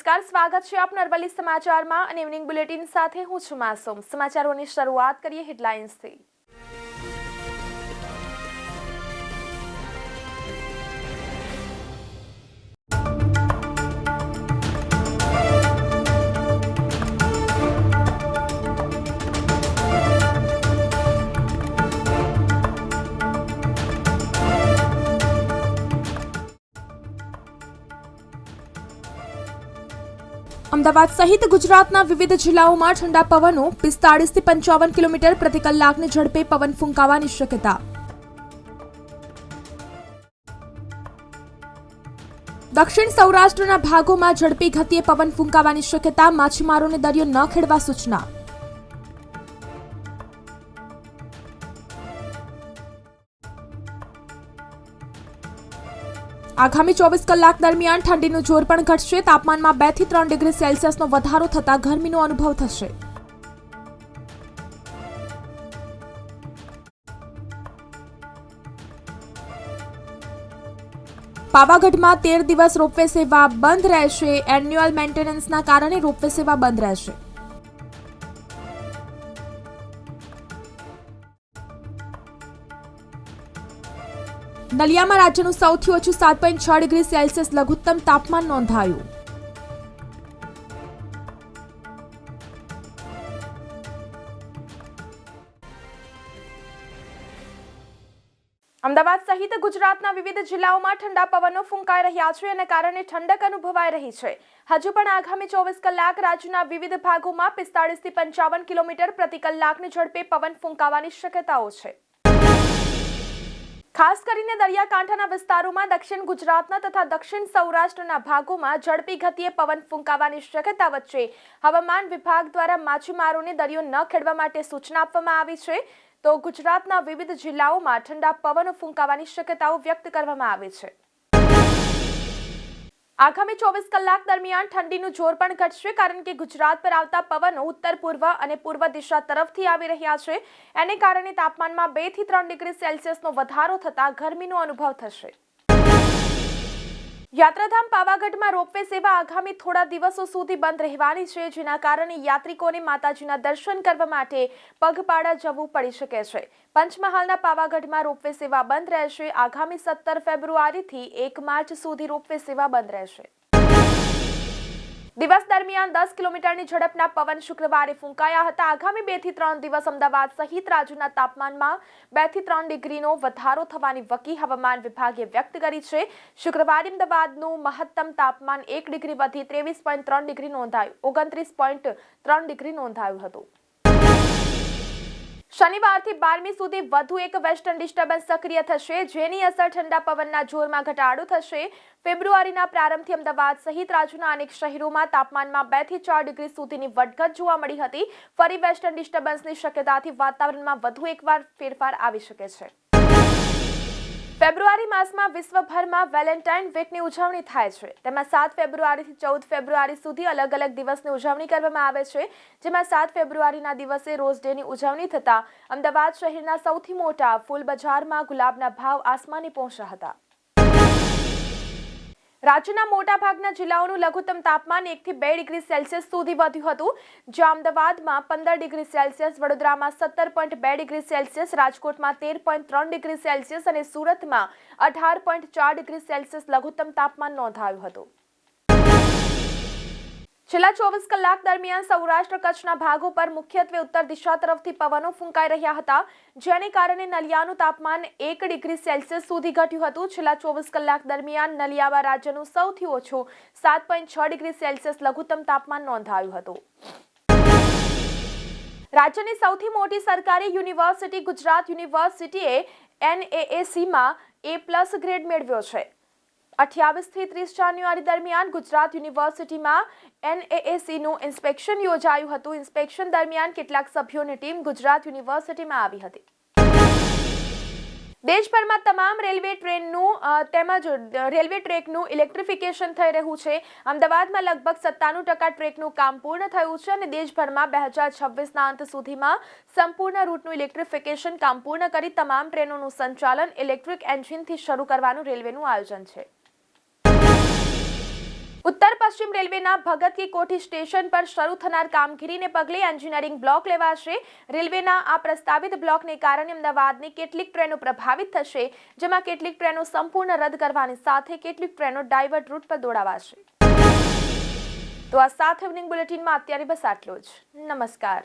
નમસ્કાર, સ્વાગત છે આપના અરવલ્લી સમાચારમાં અને ઇવનિંગ બુલેટિન સાથે હું છું માસૂમ। સમાચારોની શરૂઆત કરીએ હેડલાઇન્સથી। અમદાવાદ સહિત ગુજરાતના વિવિધ જિલ્લાઓમાં ઠંડા પવનો 45 થી 55 કિલોમીટર પ્રતિ કલાકની ઝડપે પવન ફૂંકાવાની શક્યતા। દક્ષિણ સૌરાષ્ટ્રના ભાગોમાં ઝડપી ગતિએ પવન ફૂંકાવાની શક્યતા, માછીમારોને દરિયો ન ખેડવા સૂચના। આગામી 24 કલાક દરમિયાન ઠંડીનું જોર પણ ઘટશે। તાપમાનમાં 2 થી 3 ડિગ્રી સેલ્સિયસનો વધારો થતા ગરમીનો અનુભવ થશે। પાવાગઢમાં 13 દિવસ રોપવે સેવા બંધ રહેશે। એન્યુઅલ મેન્ટેનન્સના કારણે રોપવે સેવા બંધ રહેશે। નલિયામાં રાજ્યનું સૌથી ઓછું 7.6 ડિગ્રી સેલ્સિયસ લઘુત્તમ તાપમાન નોંધાયું। અમદાવાદ સહિત ગુજરાતના વિવિધ જિલ્લાઓમાં ઠંડા પવનો ફૂંકાઈ રહ્યા છે અને કારણે ઠંડક અનુભવાઈ રહી છે। હજુ પણ આગામી 24 કલાક રાજ્યના વિવિધ ભાગોમાં 45 થી 55 કિલોમીટર પ્રતિ કલાકની ઝડપે પવન ફૂંકાવાની શક્યતાઓ છે। ખાસ કરીને દરિયાકાંઠાના વિસ્તારોમાં દક્ષિણ ગુજરાતના તથા દક્ષિણ સૌરાષ્ટ્રના ભાગોમાં ઝડપી ગતિએ પવન ફૂંકાવાની શક્યતા વચ્ચે હવામાન વિભાગ દ્વારા માછીમારોને દરિયો ન ખેડવા માટે સૂચના આપવામાં આવી છે। તો ગુજરાતના વિવિધ જિલ્લાઓમાં ઠંડા પવનો ફૂંકાવાની શક્યતાઓ વ્યક્ત કરવામાં આવી છે। આગામી 24 કલાક દરમિયાન ઠંડીનું જોર પણ ઘટશે, કારણ કે ગુજરાત પર આવતા પવનો ઉત્તર પૂર્વ અને પૂર્વ દિશા તરફથી આવી રહ્યા છે। એને કારણે તાપમાનમાં 2 થી 3 ડિગ્રી સેલ્સિયસનો વધારો થતા ગરમીનો અનુભવ થશે। યાત્રાધામ પાવાગઢમાં રોપવે સેવા આગામી થોડા દિવસો સુધી બંધ રહેવાની છે, જેના કારણે યાત્રિકોને માતાજીના દર્શન કરવા માટે પગપાળા જવું પડી શકે છે। પંચમહાલના પાવાગઢમાં રોપવે સેવા બંધ રહેશે। આગામી 17 ફેબ્રુઆરીથી 1 માર્ચ સુધી રોપવે સેવા બંધ રહેશે। દિવસ દરમિયાન 10 કિલોમીટરની ઝડપના પવન શુક્રવારે ફૂંકાયા હતા। આગામી 2 થી 3 દિવસ અમદાવાદ સહિત રાજ્યના તાપમાનમાં 2 થી 3 ડિગ્રીનો વધારો થવાની વકી હવામાન વિભાગે વ્યક્ત કરી છે। શુક્રવારે અમદાવાદનું મહત્તમ તાપમાન 1 ડિગ્રી વધી 23.3 ડિગ્રી નોંધાયું 29.3 ડિગ્રી નોંધાયું હતું। શનિવારથી 12મી સુધી વધુ એક વેસ્ટર્ન ડિસ્ટર્બન્સ સક્રિય થશે, જેની અસર ઠંડા પવનના જોરમાં ઘટાડો થશે। ફેબ્રુઆરીના પ્રારંભથી અમદાવાદ સહિત રાજ્યના અનેક શહેરોમાં તાપમાનમાં 2 થી 4 ડિગ્રી સુધીની વધઘટ જોવા મળી હતી। ફરી વેસ્ટર્ન ડિસ્ટર્બન્સની શક્યતાથી વાતાવરણમાં વધુ એકવાર ફેરફાર આવી શકે છે। ફેબ્રુઆરી માસમાં વિશ્વભરમાં વેલેન્ટાઇન વીકની ઉજવણી થાય છે। તેમાં 7 ફેબ્રુઆરીથી 14 ફેબ્રુઆરી સુધી અલગ અલગ દિવસની ઉજવણી કરવામાં આવે છે, જેમાં 7 ફેબ્રુઆરીના દિવસે રોઝ ડેની ઉજવણી થતા અમદાવાદ શહેરના સૌથી મોટા ફૂલ બજારમાં ગુલાબના ભાવ આસમાને પહોંચ્યા હતા। રાજ્યના મોટાભાગના જિલ્લાઓનું લઘુત્તમ તાપમાન 1 થી 2 ડિગ્રી સેલ્સિયસ સુધી વધ્યું હતું, જ્યાં અમદાવાદમાં 15 ડિગ્રી સેલ્સિયસ, વડોદરામાં 17.2 ડિગ્રી સેલ્સિયસ, રાજકોટમાં 13.3 ડિગ્રી સેલ્સિયસ અને સુરતમાં 18.4 ડિગ્રી સેલ્સિયસ લઘુત્તમ તાપમાન નોંધાયું હતું। છેલ્લા 24 કલાક દરમિયાન સૌરાષ્ટ્ર કચ્છના ભાગો પર મુખ્યત્વે ઉત્તર દિશા તરફથી પવનો ફૂંકાઈ રહ્યા હતા, જેને કારણે નલિયાનું તાપમાન 1 ડિગ્રી સેલ્સિયસ સુધી ઘટ્યું હતું। છેલ્લા 24 કલાક દરમિયાન નલિયામાં રાજ્યનું સૌથી ઓછું 7.6 ડિગ્રી સેલ્સિયસ લઘુત્તમ તાપમાન નોંધાયું હતું। રાજ્યની સૌથી મોટી સરકારી યુનિવર્સિટી ગુજરાત યુનિવર્સિટીએ NAACમાં A+ ગ્રેડ મેળવ્યો છે। 28 થી 30 જાન્યુઆરી દરમિયાન ગુજરાત યુનિવર્સિટીમાં NAACનું ઇન્સ્પેક્શન યોજાયું હતું। ઇન્સ્પેક્શન દરમિયાન કેટલાક સભ્યોની ટીમ ગુજરાત યુનિવર્સિટીમાં આવી હતી। દેશભરમાં તમામ રેલવે ટ્રેકનું ઇલેક્ટ્રિફિકેશન થઈ રહ્યું છે। અમદાવાદમાં લગભગ 97% ટ્રેકનું કામ પૂર્ણ થયું છે અને દેશભરમાં 2026ના અંત સુધીમાં સંપૂર્ણ રૂટનું ઇલેક્ટ્રિફિકેશન કામ પૂર્ણ કરી તમામ ટ્રેનોનું સંચાલન ઇલેક્ટ્રિક એન્જિનથી શરૂ કરવાનું રેલવેનું આયોજન છે। ઉત્તર પશ્ચિમ રેલવેના ભગત કી કોઠી સ્ટેશન પર શરૂ થનાર કામગીરીને પગલે એન્જિનિયરિંગ બ્લોક લેવાશે. રેલવેના આ પ્રસ્તાવિત બ્લોકને કારણે અમદાવાદની કેટલીક ટ્રેનો પ્રભાવિત થશે, જેમાં કેટલીક ટ્રેનો સંપૂર્ણ રદ કરવાની સાથે કેટલીક ટ્રેનો ડાયવર્ટ રૂટ પર દોડાવાશે. તો આ સાથે ઇવનિંગ બુલેટિનમાં અત્યારે બસ આટલું જ. નમસ્કાર.